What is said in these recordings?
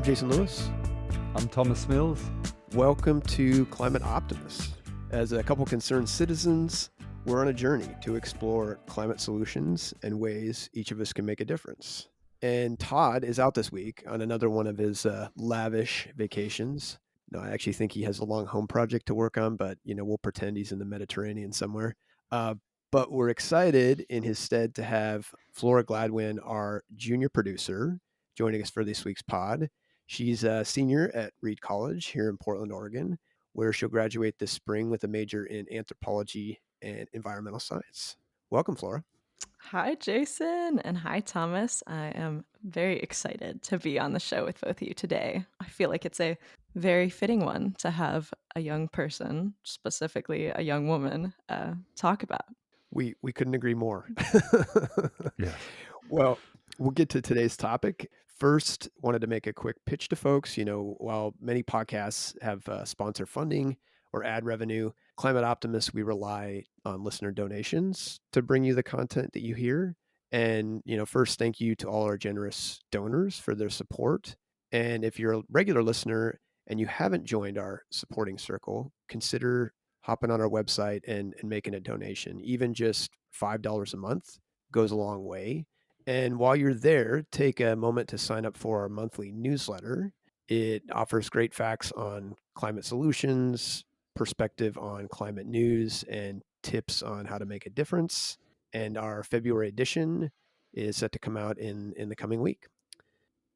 I'm Jason Lewis. I'm Thomas Mills. Welcome to Climate Optimists. As a couple concerned citizens, we're on a journey to explore climate solutions and ways each of us can make a difference. And Todd is out this week on another one of his lavish vacations. No, I actually think he has a long home project to work on, but we'll pretend he's in the Mediterranean somewhere. But we're excited in his stead to have Flora Gladwin, our junior producer, joining us for this week's pod. She's a senior at Reed College here in Portland, Oregon, where she'll graduate this spring with a major in anthropology and environmental science. Welcome, Flora. Hi, Jason, and hi, Thomas. I am very excited to be on the show with both of you today. I feel like it's a very fitting one to have a young person, specifically a young woman, talk about. We couldn't agree more. Yeah. Well, we'll get to today's topic. First, wanted to make a quick pitch to folks. While many podcasts have sponsor funding or ad revenue, Climate Optimists, we rely on listener donations to bring you the content that you hear. And, first, thank you to all our generous donors for their support. And if you're a regular listener and you haven't joined our supporting circle, consider hopping on our website and making a donation. Even just $5 a month goes a long way. And while you're there, take a moment to sign up for our monthly newsletter. It offers great facts on climate solutions, perspective on climate news, and tips on how to make a difference. And our February edition is set to come out in the coming week.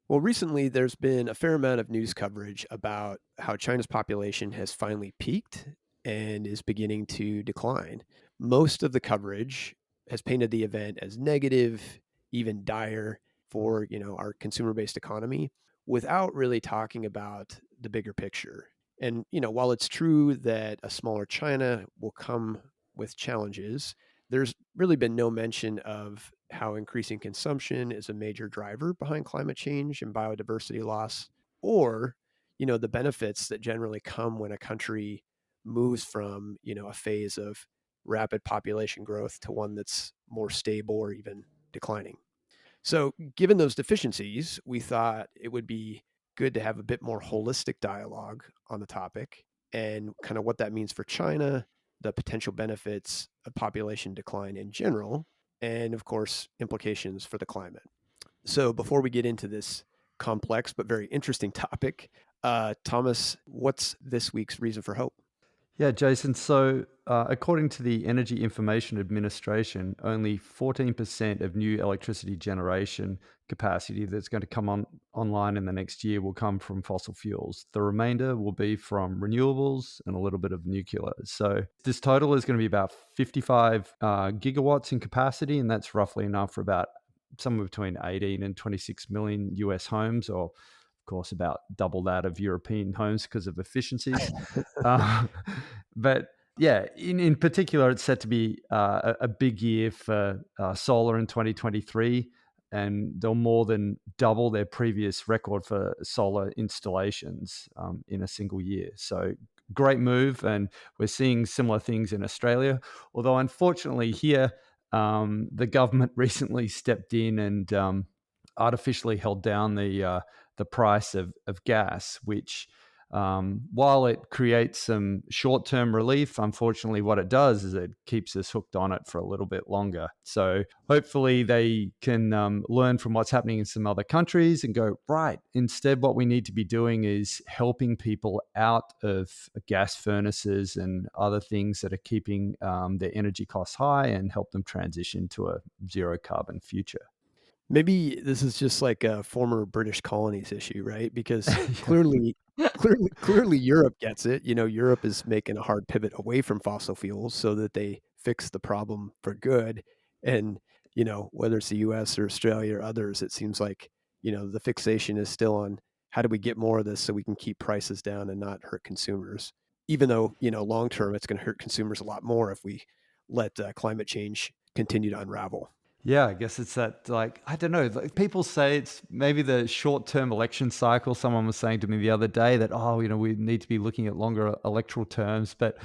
Well, recently there's been a fair amount of news coverage about how China's population has finally peaked and is beginning to decline. Most of the coverage has painted the event as negative, even dire for, our consumer-based economy without really talking about the bigger picture. And, while it's true that a smaller China will come with challenges, there's really been no mention of how increasing consumption is a major driver behind climate change and biodiversity loss, or, the benefits that generally come when a country moves from, a phase of rapid population growth to one that's more stable or even declining. So, given those deficiencies, we thought it would be good to have a bit more holistic dialogue on the topic and kind of what that means for China, the potential benefits of population decline in general, and of course, implications for the climate. So, before we get into this complex but very interesting topic, Thomas, what's this week's reason for hope? Yeah, Jason. So, according to the Energy Information Administration, only 14% of new electricity generation capacity that's going to come online in the next year will come from fossil fuels. The remainder will be from renewables and a little bit of nuclear. So, this total is going to be about 55 gigawatts in capacity, and that's roughly enough for about somewhere between 18 and 26 million US homes, or of course, about double that of European homes because of efficiencies. But yeah, in particular, it's set to be a big year for solar in 2023, and they'll more than double their previous record for solar installations in a single year. So great move, and we're seeing similar things in Australia. Although unfortunately here, the government recently stepped in and artificially held down the price of gas, which while it creates some short-term relief, unfortunately what it does is it keeps us hooked on it for a little bit longer. So hopefully they can learn from what's happening in some other countries and go, right, instead what we need to be doing is helping people out of gas furnaces and other things that are keeping their energy costs high and help them transition to a zero carbon future. Maybe this is just like a former British colonies issue, right? Because Yeah. clearly Europe gets it. Europe is making a hard pivot away from fossil fuels so that they fix the problem for good. And, whether it's the US or Australia or others, it seems like, the fixation is still on how do we get more of this so we can keep prices down and not hurt consumers. Even though, long term, it's going to hurt consumers a lot more if we let climate change continue to unravel. Yeah, I guess it's that, like, I don't know, like people say it's maybe the short-term election cycle. Someone was saying to me the other day that, we need to be looking at longer electoral terms. But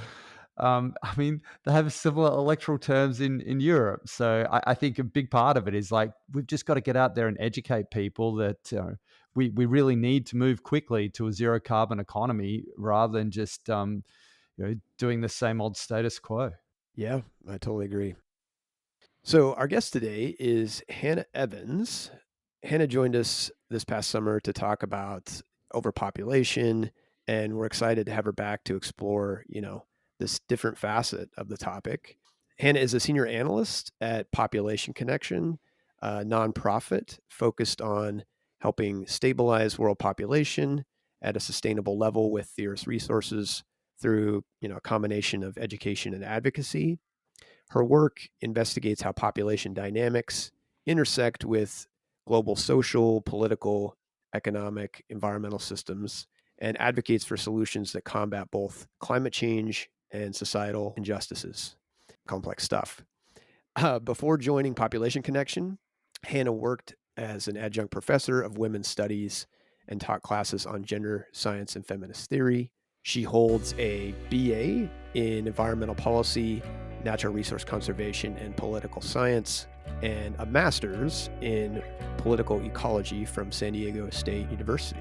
I mean, they have similar electoral terms in Europe. So I think a big part of it is like, we've just got to get out there and educate people that we really need to move quickly to a zero carbon economy rather than just doing the same old status quo. Yeah, I totally agree. So our guest today is Hannah Evans. Hannah joined us this past summer to talk about overpopulation, and we're excited to have her back to explore, this different facet of the topic. Hannah is a senior analyst at Population Connection, a nonprofit focused on helping stabilize world population at a sustainable level with the Earth's resources through, a combination of education and advocacy. Her work investigates how population dynamics intersect with global social, political, economic, environmental systems, and advocates for solutions that combat both climate change and societal injustices. Complex stuff. Before joining Population Connection, Hannah worked as an adjunct professor of women's studies and taught classes on gender science and feminist theory. She holds a BA in environmental policy, natural resource conservation, and political science, and a master's in political ecology from San Diego State University.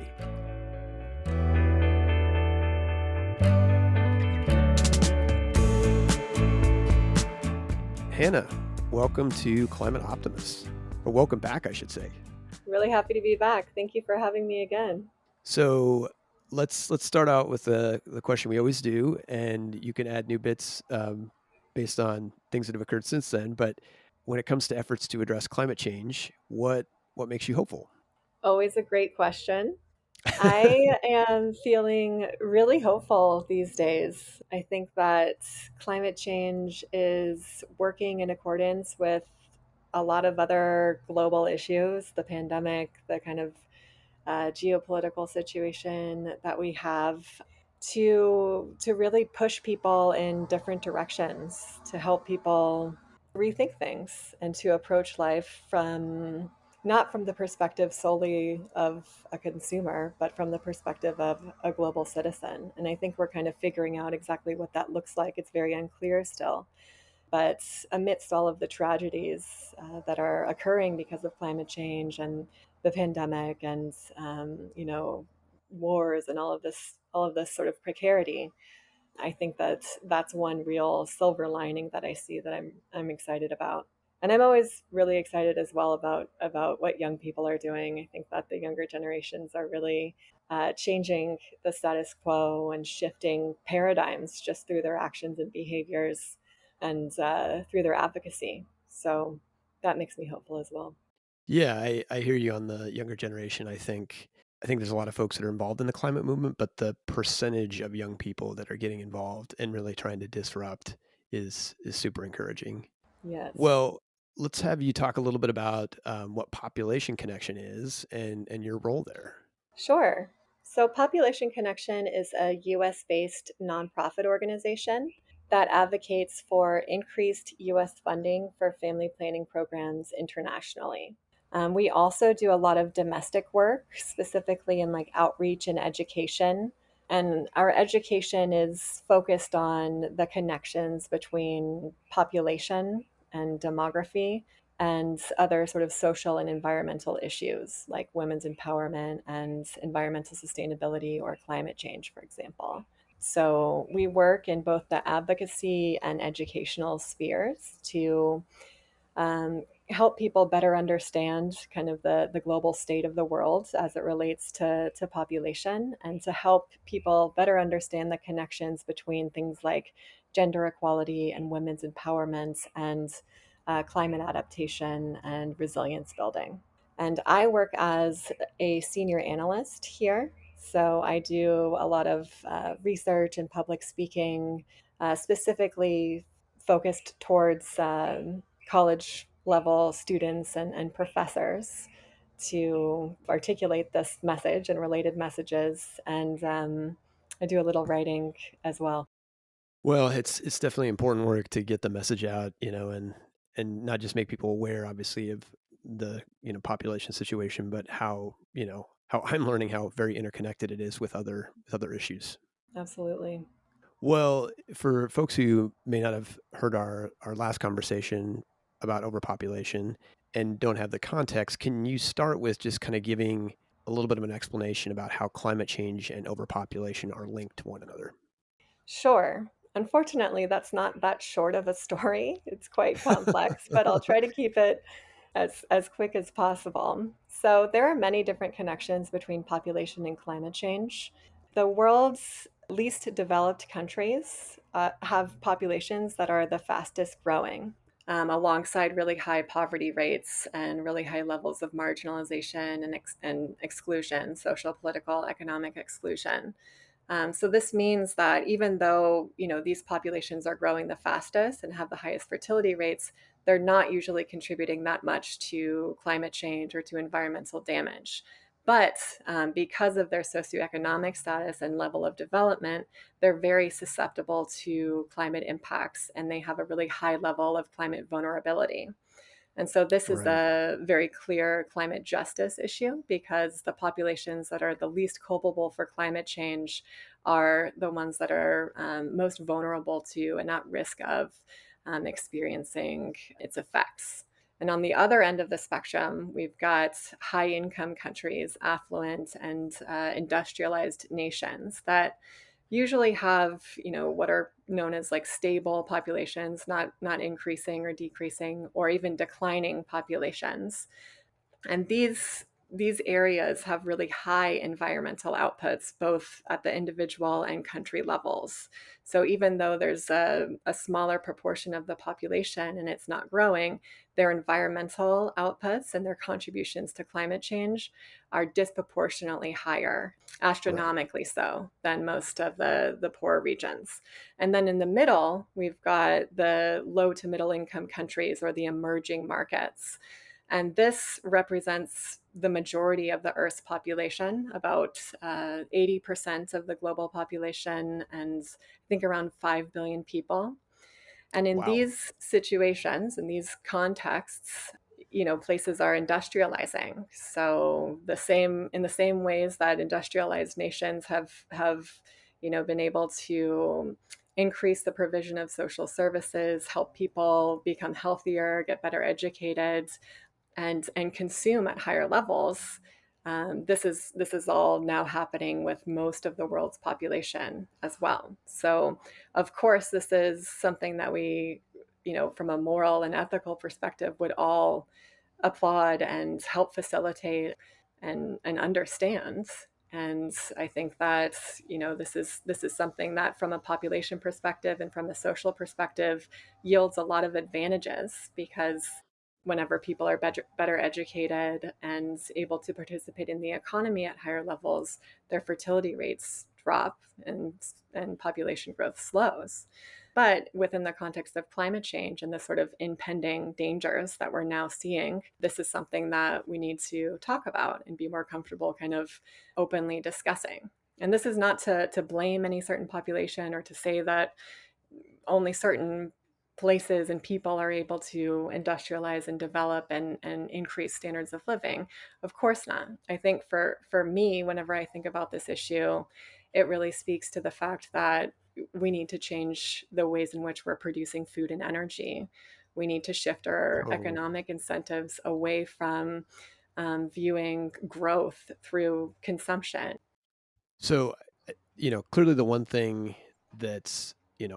Hannah, welcome to Climate Optimists, or welcome back, I should say. Really happy to be back. Thank you for having me again. So let's start out with the question we always do, and you can add new bits based on things that have occurred since then. But when it comes to efforts to address climate change, what makes you hopeful? Always a great question. I am feeling really hopeful these days. I think that climate change is working in accordance with a lot of other global issues, the pandemic, the kind of geopolitical situation that we have, to really push people in different directions, to help people rethink things and to approach life from not from the perspective solely of a consumer, but from the perspective of a global citizen. And I think we're kind of figuring out exactly what that looks like. It's very unclear still. But amidst all of the tragedies that are occurring because of climate change and the pandemic and wars and all of this sort of precarity, I think that that's one real silver lining that I see that I'm excited about. And I'm always really excited as well about what young people are doing. I think that the younger generations are really changing the status quo and shifting paradigms just through their actions and behaviors and through their advocacy. So that makes me hopeful as well. Yeah, I hear you on the younger generation. I think there's a lot of folks that are involved in the climate movement, but the percentage of young people that are getting involved and really trying to disrupt is super encouraging. Yes. Well, let's have you talk a little bit about what Population Connection is and your role there. Sure. So, Population Connection is a US based nonprofit organization that advocates for increased US funding for family planning programs internationally. We also do a lot of domestic work, specifically in like outreach and education. And our education is focused on the connections between population and demography and other sort of social and environmental issues like women's empowerment and environmental sustainability or climate change, for example. So we work in both the advocacy and educational spheres to help people better understand kind of the global state of the world as it relates to population, and to help people better understand the connections between things like gender equality and women's empowerment and climate adaptation and resilience building. And I work as a senior analyst here. So I do a lot of research and public speaking, specifically focused towards college level students and professors to articulate this message and related messages. And I do a little writing as well. Well, it's definitely important work to get the message out, and not just make people aware, obviously, of the population situation, but how I'm learning how very interconnected it is with other issues. Absolutely. Well, for folks who may not have heard our last conversation about overpopulation and don't have the context, can you start with just kind of giving a little bit of an explanation about how climate change and overpopulation are linked to one another. Sure. Unfortunately, that's not that short of a story. It's quite complex, but I'll try to keep it as quick as possible. So there are many different connections between population and climate change. The world's least developed countries have populations that are the fastest growing, alongside really high poverty rates and really high levels of marginalization and exclusion, social, political, economic exclusion. So this means that even though these populations are growing the fastest and have the highest fertility rates, they're not usually contributing that much to climate change or to environmental damage. But because of their socioeconomic status and level of development, they're very susceptible to climate impacts and they have a really high level of climate vulnerability. And so this is Right. a very clear climate justice issue because the populations that are the least culpable for climate change are the ones that are most vulnerable to and at risk of experiencing its effects. And on the other end of the spectrum, we've got high income countries, affluent and industrialized nations that usually have what are known as like stable populations, not increasing or decreasing or even declining populations. And these areas have really high environmental outputs, both at the individual and country levels. So even though there's a smaller proportion of the population and it's not growing, their environmental outputs and their contributions to climate change are disproportionately higher, Right. astronomically so, than most of the poorer regions. And then in the middle, we've got the low to middle income countries or the emerging markets. And this represents the majority of the Earth's population, about 80% of the global population, and I think around 5 billion people. And in Wow. these situations, in these contexts, places are industrializing. So in the same ways that industrialized nations have been able to increase the provision of social services, help people become healthier, get better educated, and consume at higher levels. This is all now happening with most of the world's population as well. So, of course, this is something that we, from a moral and ethical perspective, would all applaud and help facilitate and understand. And I think that this is something that, from a population perspective and from a social perspective, yields a lot of advantages because whenever people are better educated and able to participate in the economy at higher levels, their fertility rates drop and population growth slows. But within the context of climate change and the sort of impending dangers that we're now seeing, this is something that we need to talk about and be more comfortable kind of openly discussing. And this is not to blame any certain population or to say that only certain places and people are able to industrialize and develop and increase standards of living. Of course not. I think for me, whenever I think about this issue, it really speaks to the fact that we need to change the ways in which we're producing food and energy. We need to shift our Totally. economic incentives away from viewing growth through consumption. So, clearly the one thing that's,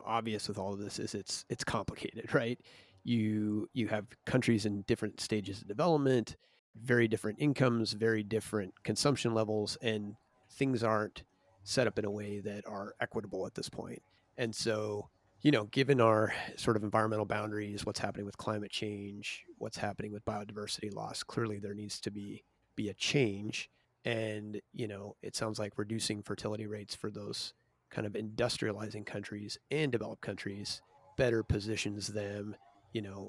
obvious with all of this is it's complicated, right? You have countries in different stages of development, very different incomes, very different consumption levels, and things aren't set up in a way that are equitable at this point. And so, given our sort of environmental boundaries, what's happening with climate change, what's happening with biodiversity loss, clearly there needs to be a change. And it sounds like reducing fertility rates for those kind of industrializing countries and developed countries better positions them,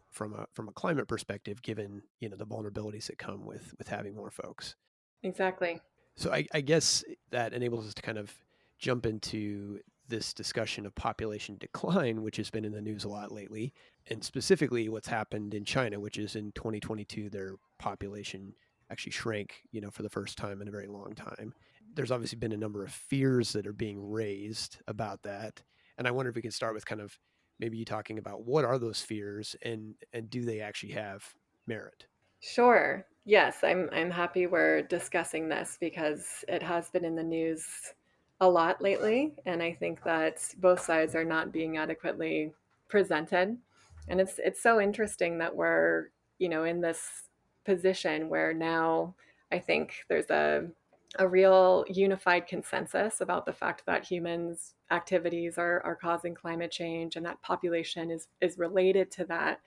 from a climate perspective, given the vulnerabilities that come with having more folks. Exactly. So I guess that enables us to kind of jump into this discussion of population decline, which has been in the news a lot lately, and specifically what's happened in China, which is in 2022, their population actually shrank, for the first time in a very long time. There's obviously been a number of fears that are being raised about that. And I wonder if we can start with kind of maybe you talking about what are those fears and do they actually have merit? Sure. Yes, I'm happy we're discussing this because it has been in the news a lot lately, and I think that both sides are not being adequately presented. And it's so interesting that we're, in this position where now I think there's a real unified consensus about the fact that humans activities are causing climate change and that population is related to that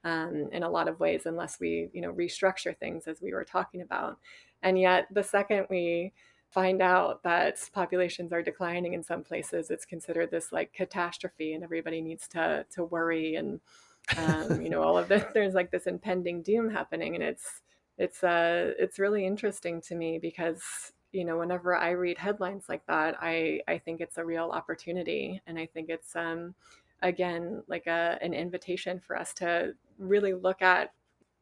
in a lot of ways, unless we, restructure things as we were talking about. And yet, the second we find out that populations are declining in some places, it's considered this like catastrophe, and everybody needs to worry, and all of this. There's like this impending doom happening, and it's really interesting to me because whenever I read headlines like that, I think it's a real opportunity, and I think it's again like an invitation for us to really look at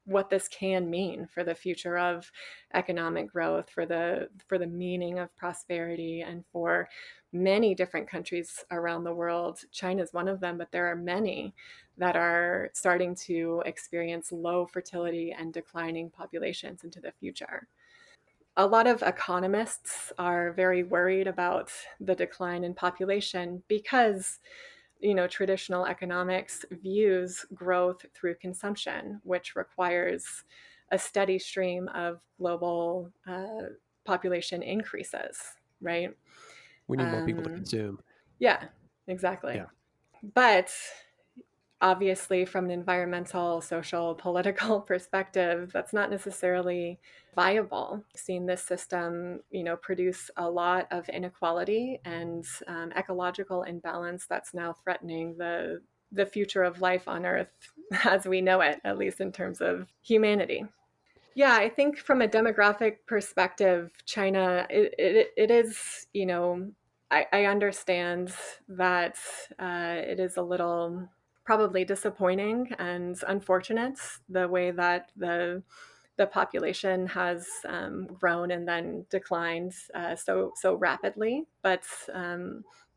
what this can mean for the future of economic growth, for the meaning of prosperity, and for many different countries around the world. China is one of them, but there are many that are starting to experience low fertility and declining populations into the future. A lot of economists are very worried about the decline in population because traditional economics views growth through consumption, which requires a steady stream of global population increases, right? We need more people to Um, consume. yeah, exactly. Yeah. But obviously, from an environmental, social, political perspective, that's not necessarily viable. Seeing this system, produce a lot of inequality and ecological imbalance that's now threatening the future of life on Earth as we know it, at least in terms of humanity. Yeah, I think from a demographic perspective, China, it is, I understand that it is a little probably disappointing and unfortunate the way that the population has grown and then declined so rapidly. But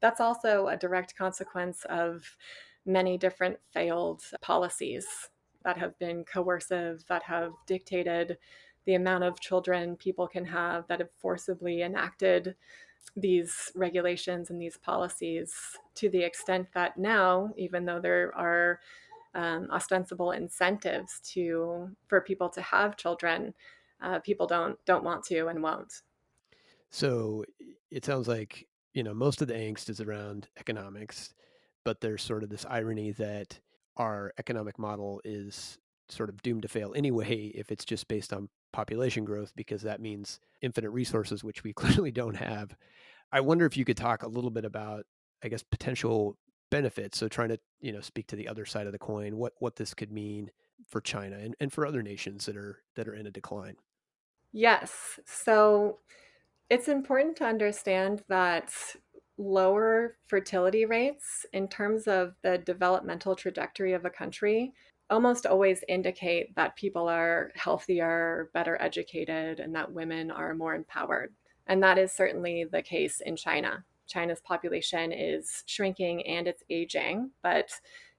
that's also a direct consequence of many different failed policies that have been coercive, that have dictated the amount of children people can have, that have forcibly enacted these regulations and these policies to the extent that now, even though there are ostensible incentives for people to have children, people don't want to and won't. So it sounds like, most of the angst is around economics, but there's sort of this irony that our economic model is sort of doomed to fail anyway if it's just based on population growth, because that means infinite resources, which we clearly don't have. I wonder if you could talk a little bit about, I guess, potential benefits. So trying to, speak to the other side of the coin, what this could mean for China and for other nations that are in a decline. Yes. So it's important to understand that lower fertility rates, in terms of the developmental trajectory of a country, almost always indicate that people are healthier, better educated, and that women are more empowered. And that is certainly the case in China. China's population is shrinking and it's aging, but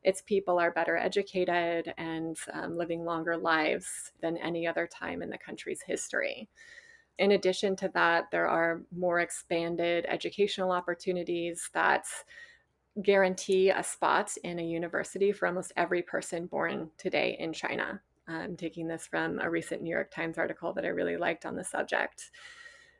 its people are better educated and living longer lives than any other time in the country's history. In addition to that, there are more expanded educational opportunities that guarantee a spot in a university for almost every person born today in China. I'm taking this from a recent New York Times article that I really liked on the subject.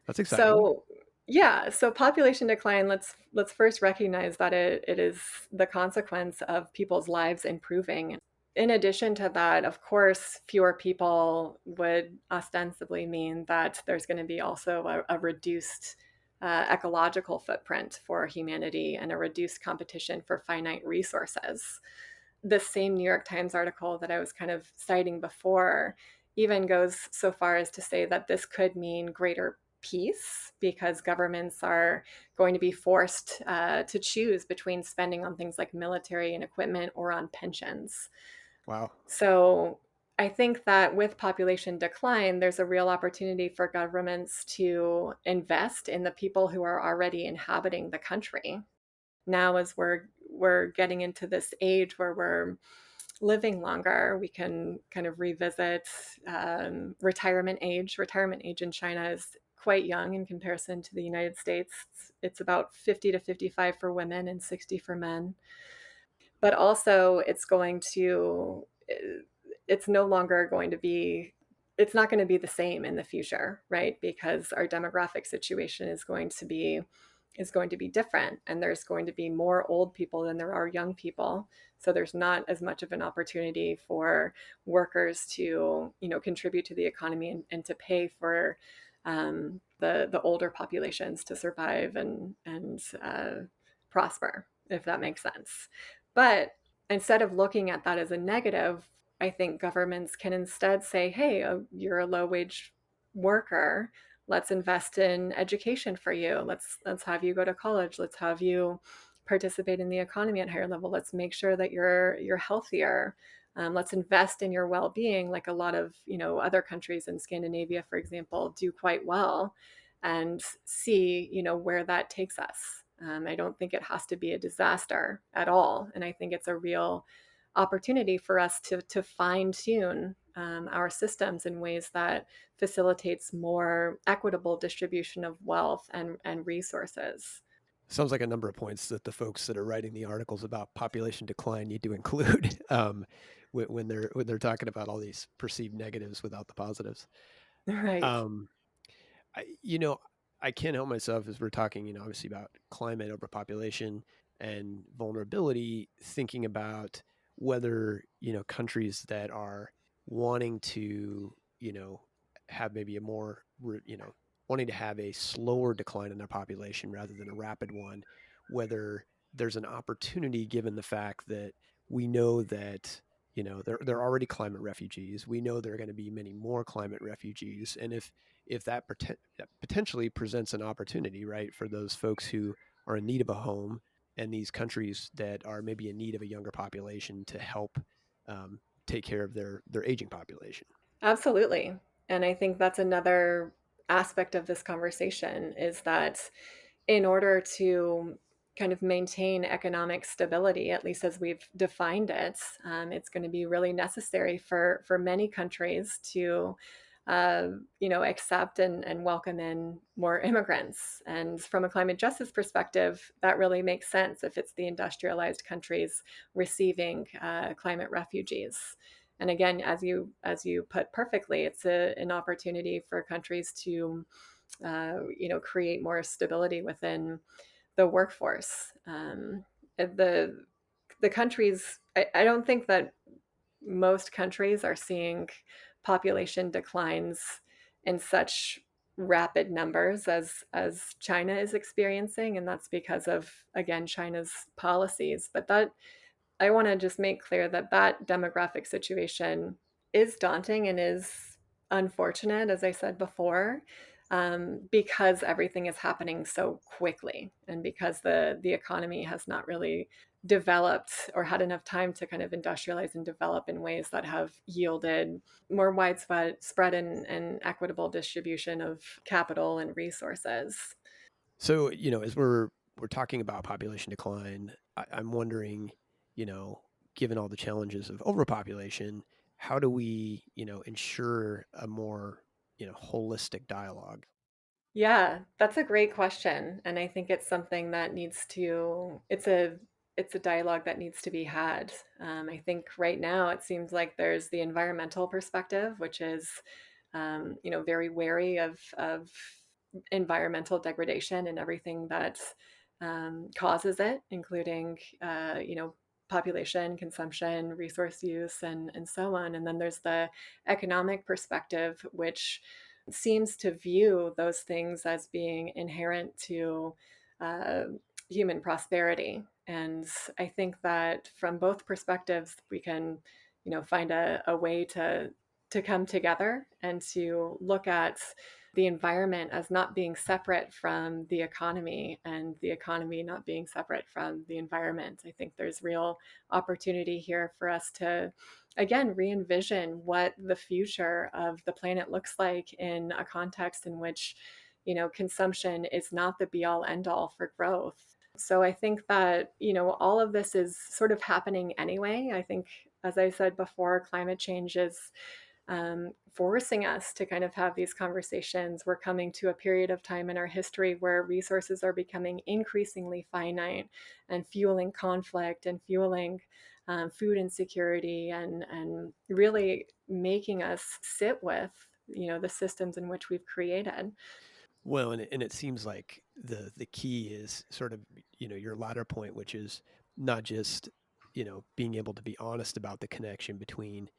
That's exciting. So, yeah, so population decline, let's first recognize that it is the consequence of people's lives improving. In addition to that, of course, fewer people would ostensibly mean that there's going to be also a reduced ecological footprint for humanity and a reduced competition for finite resources. The same New York Times article that I was kind of citing before even goes so far as to say that this could mean greater peace because governments are going to be forced to choose between spending on things like military and equipment or on pensions. Wow. So I think that with population decline, there's a real opportunity for governments to invest in the people who are already inhabiting the country. Now, as we're getting into this age where we're living longer. We can kind of revisit retirement age. Retirement age in China is quite young in comparison to the United States. It's about 50 to 55 for women and 60 for men. But also, it's no longer going to be, it's not going to be the same in the future, right? Because our demographic situation is going to be different, and there's going to be more old people than there are young people. So there's not as much of an opportunity for workers to, contribute to the economy and to pay for the older populations to survive and prosper, if that makes sense. But instead of looking at that as a negative, I think governments can instead say, hey, you're a low wage worker. Let's invest in education for you. Let's have you go to college. Let's have you participate in the economy at a higher level. Let's make sure that you're healthier. Let's invest in your well-being, like a lot of other countries in Scandinavia, for example, do quite well, and see where that takes us. I don't think it has to be a disaster at all, and I think it's a real opportunity for us to fine tune our systems in ways that facilitates more equitable distribution of wealth and resources. Sounds like a number of points that the folks that are writing the articles about population decline need to include when they're talking about all these perceived negatives without the positives. Right. Um, I can't help myself as we're talking, obviously about climate overpopulation and vulnerability, thinking about whether, countries that are wanting to, have maybe a more, wanting to have a slower decline in their population rather than a rapid one, whether there's an opportunity given the fact that we know that, they're already climate refugees. We know there are going to be many more climate refugees. And if that potentially presents an opportunity, right, for those folks who are in need of a home and these countries that are maybe in need of a younger population to help take care of their aging population. Absolutely. And I think that's another aspect of this conversation, is that in order to kind of maintain economic stability, at least as we've defined it, it's going to be really necessary for many countries to accept and welcome in more immigrants. And from a climate justice perspective, that really makes sense if it's the industrialized countries receiving climate refugees. And again, as you put perfectly, it's an opportunity for countries to create more stability within the workforce. The countries, I don't think that most countries are seeing population declines in such rapid numbers as China is experiencing, and that's because of, again, China's policies. But that, I want to just make clear that that demographic situation is daunting and is unfortunate, as I said before, because everything is happening so quickly, and because the economy has not really developed or had enough time to kind of industrialize and develop in ways that have yielded more widespread and equitable distribution of capital and resources. So, as we're talking about population decline, I'm wondering, you know, given all the challenges of overpopulation, how do we, ensure a more, holistic dialogue? Yeah, that's a great question. And I think it's something that it's a dialogue that needs to be had. I think right now it seems like there's the environmental perspective, which is, very wary of environmental degradation and everything that causes it, including, population, consumption, resource use, and so on. And then there's the economic perspective, which seems to view those things as being inherent to uh, human prosperity. And I think that from both perspectives, we can, find a way to come together and to look at the environment as not being separate from the economy, and the economy not being separate from the environment. I think there's real opportunity here for us to, again, re-envision what the future of the planet looks like in a context in which, consumption is not the be all end all for growth. So I think that, all of this is sort of happening anyway. I think, as I said before, climate change is forcing us to kind of have these conversations. We're coming to a period of time in our history where resources are becoming increasingly finite and fueling conflict and fueling food insecurity and really making us sit with, the systems in which we've created. Well, and it seems like the key is sort of, your latter point, which is not just, being able to be honest about the connection between,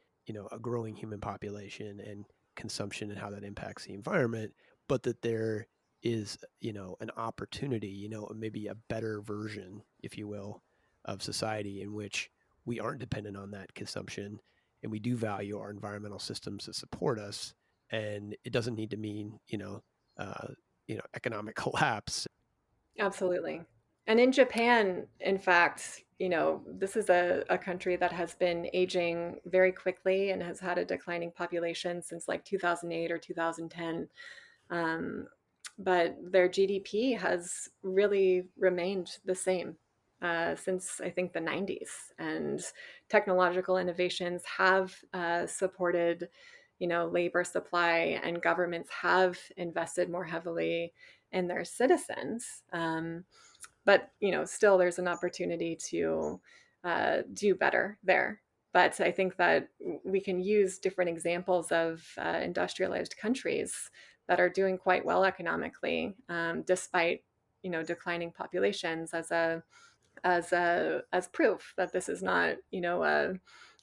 a growing human population and consumption and how that impacts the environment, but that there is, an opportunity, maybe a better version, if you will, of society in which we aren't dependent on that consumption and we do value our environmental systems that support us. And it doesn't need to mean, uh, economic collapse. Absolutely. And in Japan, in fact, this is a country that has been aging very quickly and has had a declining population since like 2008 or 2010. Um, but their GDP has really remained the same since I think the 90s. And technological innovations have supported, labor supply, and governments have invested more heavily in their citizens. But still, there's an opportunity to do better there. But I think that we can use different examples of industrialized countries that are doing quite well economically, despite declining populations, as proof that this is not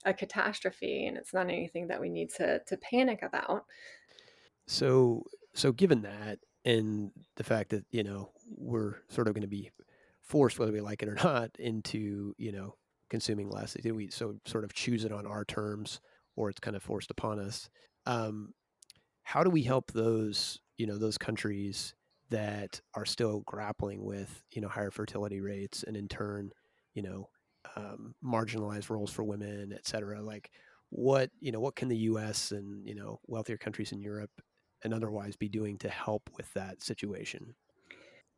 a catastrophe, and it's not anything that we need to panic about. So given that, and the fact that, we're sort of going to be forced, whether we like it or not, into, consuming less, we so sort of choose it on our terms, or it's kind of forced upon us. Um, how do we help those, those countries that are still grappling with, higher fertility rates, and in turn, you know, marginalized roles for women, et cetera? Like, what can the U.S. and, wealthier countries in Europe and otherwise be doing to help with that situation?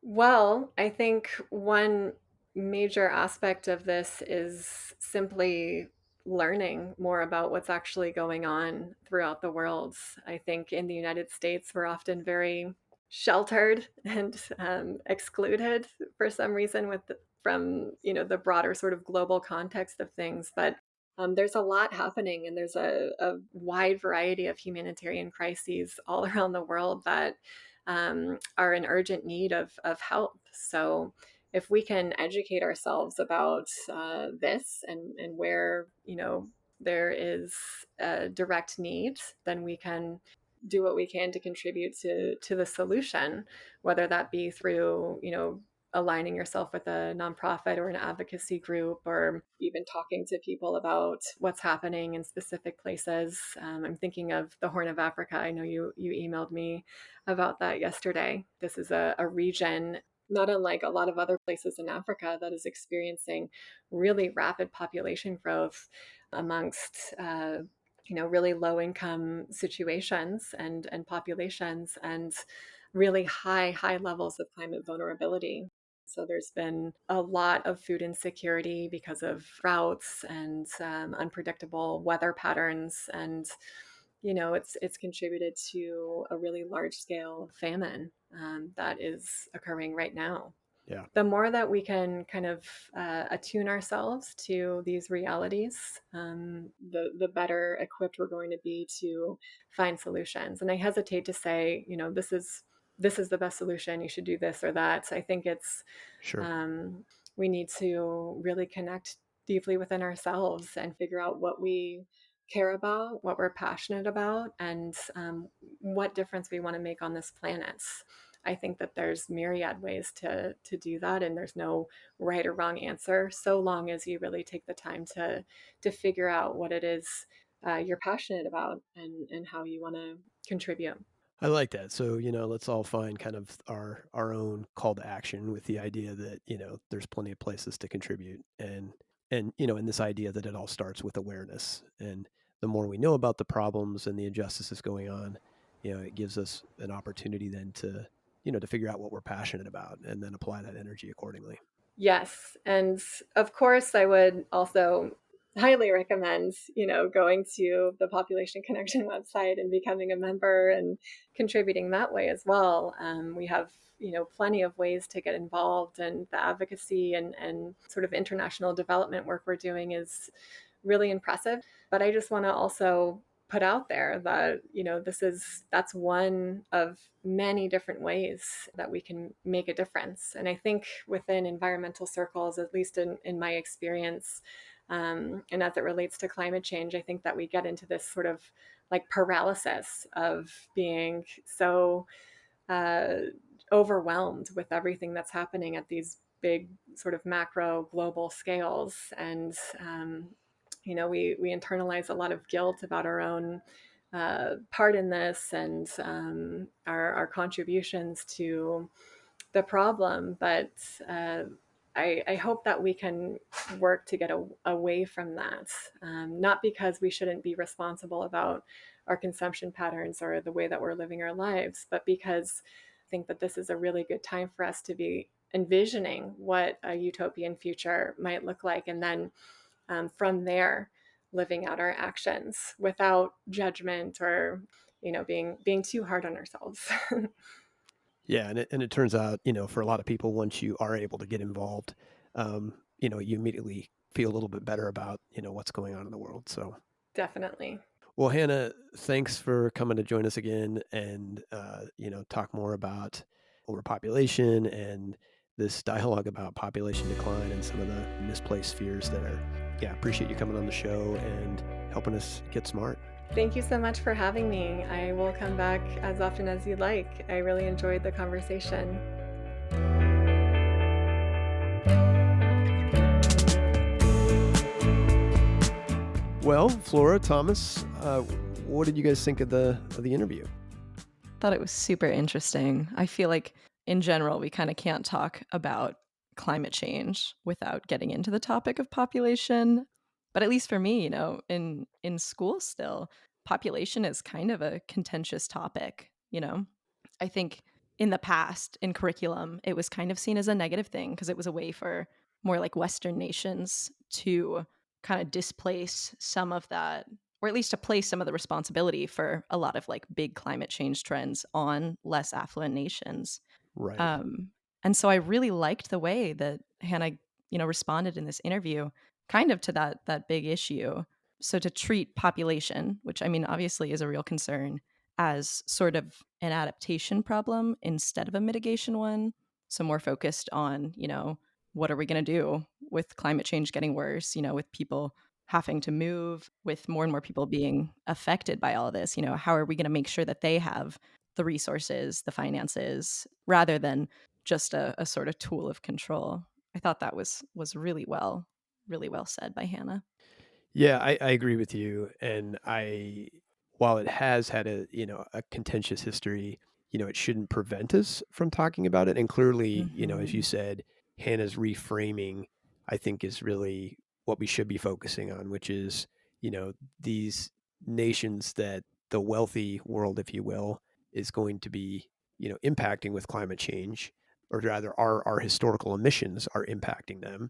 Well, I think one major aspect of this is simply learning more about what's actually going on throughout the world. I think in the United States, we're often very sheltered and excluded for some reason from the broader sort of global context of things. But there's a lot happening, and there's a wide variety of humanitarian crises all around the world that are in urgent need of help. So if we can educate ourselves about this and where there is a direct need, then we can do what we can to contribute to the solution, whether that be through aligning yourself with a nonprofit or an advocacy group, or even talking to people about what's happening in specific places. I'm thinking of the Horn of Africa. I know you emailed me about that yesterday. This is a region, not unlike a lot of other places in Africa, that is experiencing really rapid population growth amongst really low income situations and populations, and really high levels of climate vulnerability. So there's been a lot of food insecurity because of droughts and unpredictable weather patterns, and it's contributed to a really large scale famine that is occurring right now. Yeah. The more that we can kind of attune ourselves to these realities, the better equipped we're going to be to find solutions. And I hesitate to say, this is the best solution. You should do this or that. I think it's Sure. we need to really connect deeply within ourselves and figure out what we care about, what we're passionate about, and what difference we want to make on this planet. I think that there's myriad ways to do that, and there's no right or wrong answer, so long as you really take the time to figure out what it is you're passionate about and how you want to contribute. I like that. So, let's all find kind of our own call to action, with the idea that, there's plenty of places to contribute, and in this idea that it all starts with awareness. And the more we know about the problems and the injustices going on, it gives us an opportunity then to figure out what we're passionate about and then apply that energy accordingly. Yes. And of course, I would also highly recommend, going to the Population Connection website and becoming a member and contributing that way as well. We have, plenty of ways to get involved, and the advocacy and sort of international development work we're doing is really impressive. But I just want to also put out there that that's one of many different ways that we can make a difference. And I think within environmental circles, at least in my experience, and as it relates to climate change, I think that we get into this sort of like paralysis of being so uh, overwhelmed with everything that's happening at these big sort of macro global scales. And we internalize a lot of guilt about our own part in this, and our contributions to the problem. But I hope that we can work to get away from that, not because we shouldn't be responsible about our consumption patterns or the way that we're living our lives, but because I think that this is a really good time for us to be envisioning what a utopian future might look like, and then from there living out our actions without judgment or being too hard on ourselves. Yeah, and it turns out, for a lot of people, once you are able to get involved, you immediately feel a little bit better about, what's going on in the world. So, Definitely. well, Hannah, thanks for coming to join us again and, talk more about overpopulation and this dialogue about population decline and some of the misplaced fears that are, yeah, appreciate you coming on the show and helping us get smart. Thank you so much for having me. I will come back as often as you'd like. I really enjoyed the conversation. Well, Flora, Thomas, what did you guys think of the interview? Thought it was super interesting. I feel like in general, we kind of can't talk about climate change without getting into the topic of population. But at least for me, in school still, population is kind of a contentious topic. I think in the past, in curriculum, it was kind of seen as a negative thing because it was a way for more like Western nations to kind of displace some of that, or at least to place some of the responsibility for a lot of like big climate change trends on less affluent nations. Right. Um, and so I really liked the way that Hannah, responded in this interview, kind of to that big issue. So to treat population, which I mean obviously is a real concern, as sort of an adaptation problem instead of a mitigation one. So more focused on, what are we going to do with climate change getting worse, with people having to move, with more and more people being affected by all of this. How are we going to make sure that they have the resources, the finances, rather than just a sort of tool of control? I thought that was really well said by Hannah. Yeah, I agree with you. And while it has had a contentious history, it shouldn't prevent us from talking about it. And clearly, as you Mhm. said, Hannah's reframing, I think, is really what we should be focusing on, which is, these nations that the wealthy world, if you will, is going to be, impacting with climate change, or rather our historical emissions are impacting them.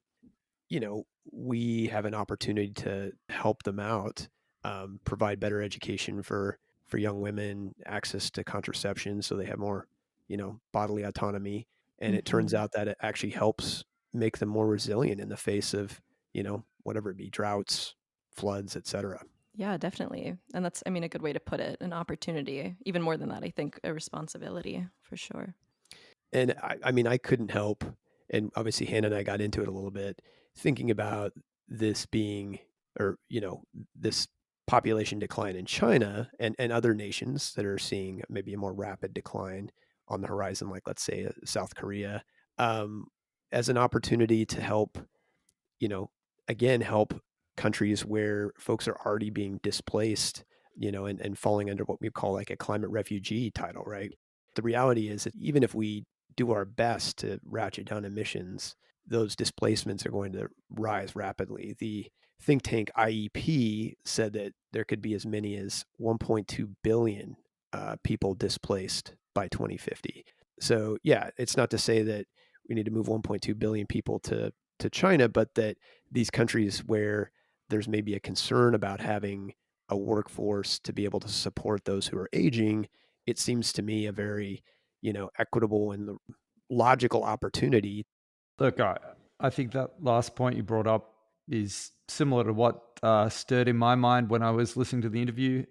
We have an opportunity to help them out, provide better education for young women, access to contraception, so they have more, bodily autonomy. And it turns Mhm. out that it actually helps make them more resilient in the face of, whatever it be, droughts, floods, etc. Yeah, definitely. And that's, I mean, a good way to put it, an opportunity. Even more than that, I think a responsibility for sure. And I mean, I couldn't help, and obviously Hannah and I got into it a little bit, thinking about this being, or, this population decline in China and other nations that are seeing maybe a more rapid decline on the horizon, like let's say South Korea, um, as an opportunity to help, you know, again, help countries where folks are already being displaced, and falling under what we call like a climate refugee title, right? The reality is that even if we do our best to ratchet down emissions, those displacements are going to rise rapidly. The think tank IEP said that there could be as many as 1.2 billion people displaced by 2050. So, yeah, it's not to say that we need to move 1.2 billion people to China, but that these countries where there's maybe a concern about having a workforce to be able to support those who are aging, it seems to me a very, equitable and logical opportunity. Look, I think that last point you brought up is similar to what stirred in my mind when I was listening to the interview.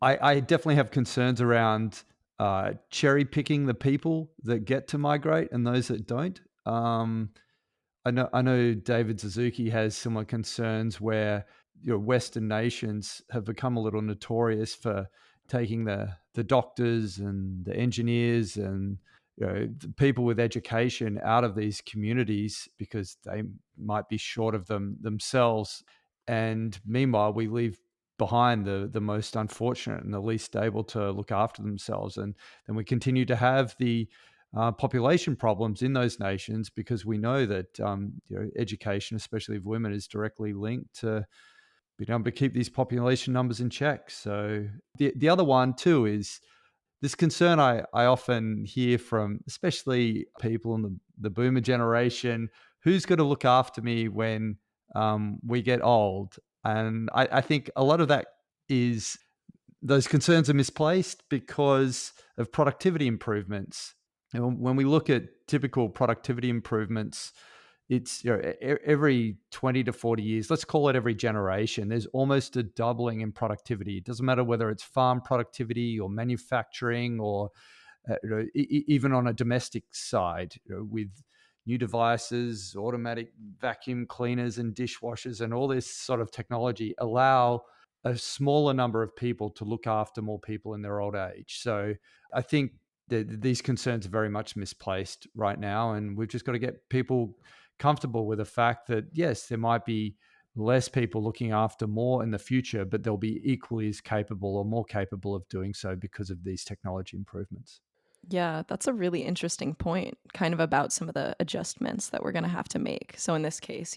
I definitely have concerns around cherry picking the people that get to migrate and those that don't. I know David Suzuki has similar concerns where Western nations have become a little notorious for taking the doctors and the engineers and the people with education out of these communities because they might be short of them themselves. And meanwhile, we leave behind the most unfortunate and the least able to look after themselves. And then we continue to have the population problems in those nations because we know that education, especially of women, is directly linked to being able to keep these population numbers in check. So the other one too is this concern I often hear from, especially people in the boomer generation, who's going to look after me when we get old? And I think a lot of that is those concerns are misplaced because of productivity improvements. And when we look at typical productivity improvements, it's every 20 to 40 years, let's call it every generation, there's almost a doubling in productivity. It doesn't matter whether it's farm productivity or manufacturing or even on a domestic side, with new devices, automatic vacuum cleaners and dishwashers and all this sort of technology allow a smaller number of people to look after more people in their old age. So I think these concerns are very much misplaced right now, and we've just got to get people comfortable with the fact that yes, there might be less people looking after more in the future, but they'll be equally as capable or more capable of doing so because of these technology improvements. Yeah, that's a really interesting point, kind of about some of the adjustments that we're going to have to make. So in this case,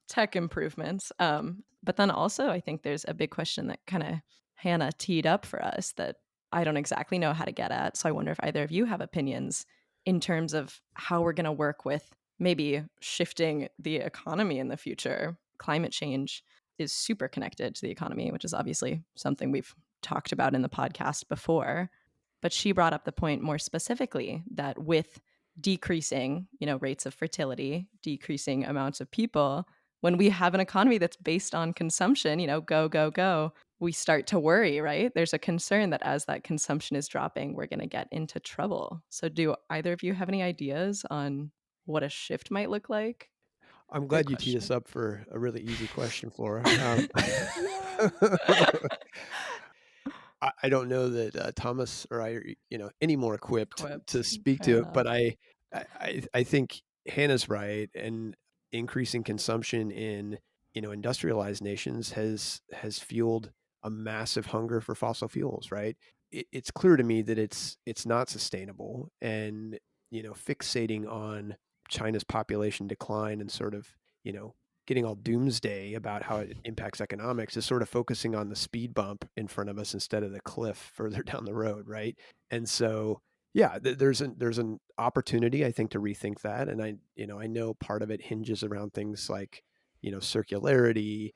tech improvements. But then also, I think there's a big question that kind of Hannah teed up for us that I don't exactly know how to get at. So I wonder if either of you have opinions in terms of how we're going to work with maybe shifting the economy in the future. Climate change is super connected to the economy, which is obviously something we've talked about in the podcast before. But she brought up the point more specifically that with decreasing, rates of fertility, decreasing amounts of people, when we have an economy that's based on consumption, go, go, go, we start to worry, right? There's a concern that as that consumption is dropping, we're going to get into trouble. So do either of you have any ideas on what a shift might look like? I'm Great glad you teed us question. up for a really easy question, Flora. Yeah. I don't know that Thomas or I are, any more equipped to Equipped. speak Fair to it, but enough. I think Hannah's right, and increasing consumption in industrialized nations has fueled a massive hunger for fossil fuels. Right? It's clear to me that it's not sustainable, and fixating on China's population decline and sort of getting all doomsday about how it impacts economics is sort of focusing on the speed bump in front of us instead of the cliff further down the road, right? And so, yeah, there's an opportunity, I think, to rethink that. And I know part of it hinges around things like circularity,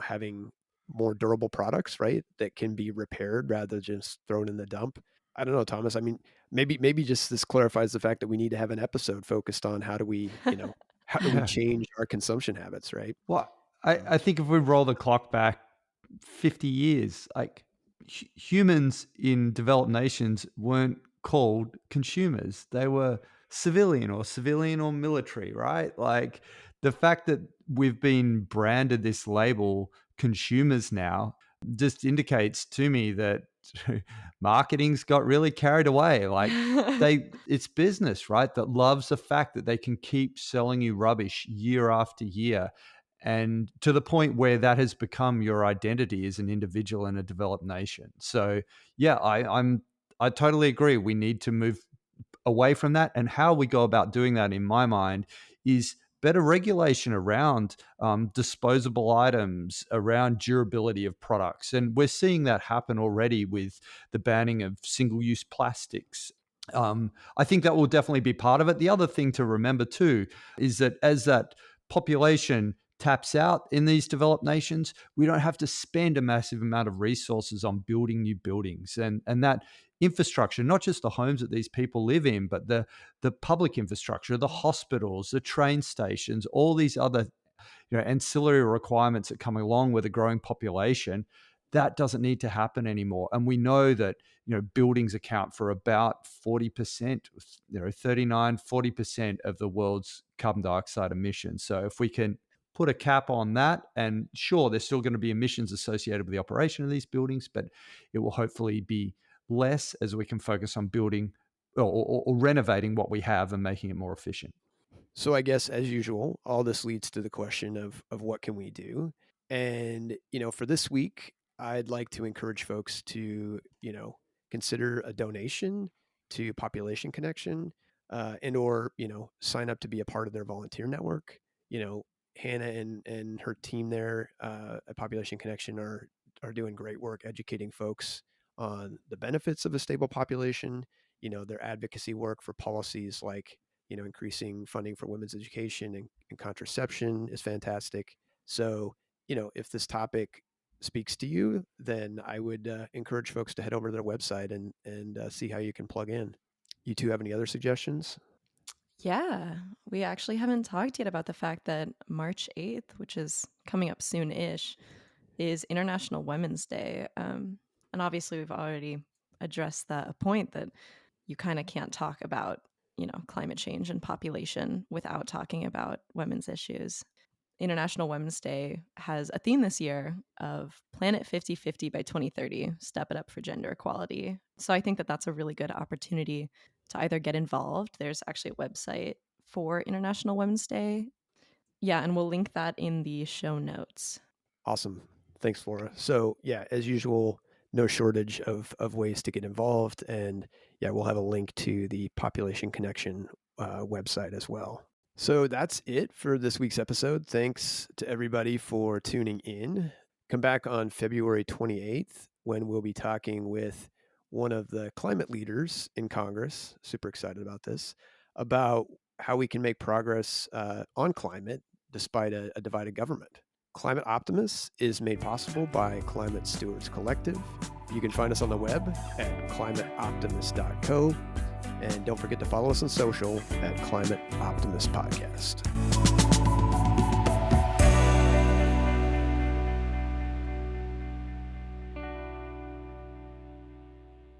having more durable products, right, that can be repaired rather than just thrown in the dump. I don't know, Thomas. I mean, maybe just this clarifies the fact that we need to have an episode focused on how do we change our consumption habits, right? Well, I think if we roll the clock back 50 years, like humans in developed nations weren't called consumers. They were civilian or military, right? Like the fact that we've been branded this label consumers now just indicates to me that marketing's got really carried away. Like it's business, right? That loves the fact that they can keep selling you rubbish year after year, and to the point where that has become your identity as an individual in a developed nation. So yeah, I totally agree. We need to move away from that, and how we go about doing that, in my mind, is better regulation around disposable items, around durability of products, and we're seeing that happen already with the banning of single-use plastics. I think that will definitely be part of it. The other thing to remember too is that as that population taps out in these developed nations, we don't have to spend a massive amount of resources on building new buildings, and that infrastructure, not just the homes that these people live in, but the public infrastructure, the hospitals, the train stations, all these other ancillary requirements that come along with a growing population, that doesn't need to happen anymore. And we know that buildings account for about 40%, 40% of the world's carbon dioxide emissions. So if we can put a cap on that, and sure, there's still going to be emissions associated with the operation of these buildings, but it will hopefully be less as we can focus on building or renovating what we have and making it more efficient. So I guess, as usual, all this leads to the question of what can we do? And, for this week, I'd like to encourage folks to, consider a donation to Population Connection, or, sign up to be a part of their volunteer network. Hannah and her team there at Population Connection are doing great work educating folks on the benefits of a stable population. Their advocacy work for policies like increasing funding for women's education and contraception is fantastic. So, if this topic speaks to you, then I would encourage folks to head over to their website and see how you can plug in. You two have any other suggestions? Yeah, we actually haven't talked yet about the fact that March 8th, which is coming up soon-ish, is International Women's Day. And obviously we've already addressed that point that you kind of can't talk about climate change and population without talking about women's issues. International Women's Day has a theme this year of Planet 50/50 by 2030, step it up for gender equality. So I think that that's a really good opportunity to either get involved. There's actually a website for International Women's Day. Yeah, and we'll link that in the show notes. Awesome. Thanks, Flora. So yeah, as usual, no shortage of ways to get involved. And yeah, we'll have a link to the Population Connection website as well. So that's it for this week's episode. Thanks to everybody for tuning in. Come back on February 28th when we'll be talking with one of the climate leaders in Congress, super excited about this, about how we can make progress on climate despite a divided government. Climate Optimists is made possible by Climate Stewards Collective. You can find us on the web at climateoptimist.co. And don't forget to follow us on social at Climate Optimist Podcast.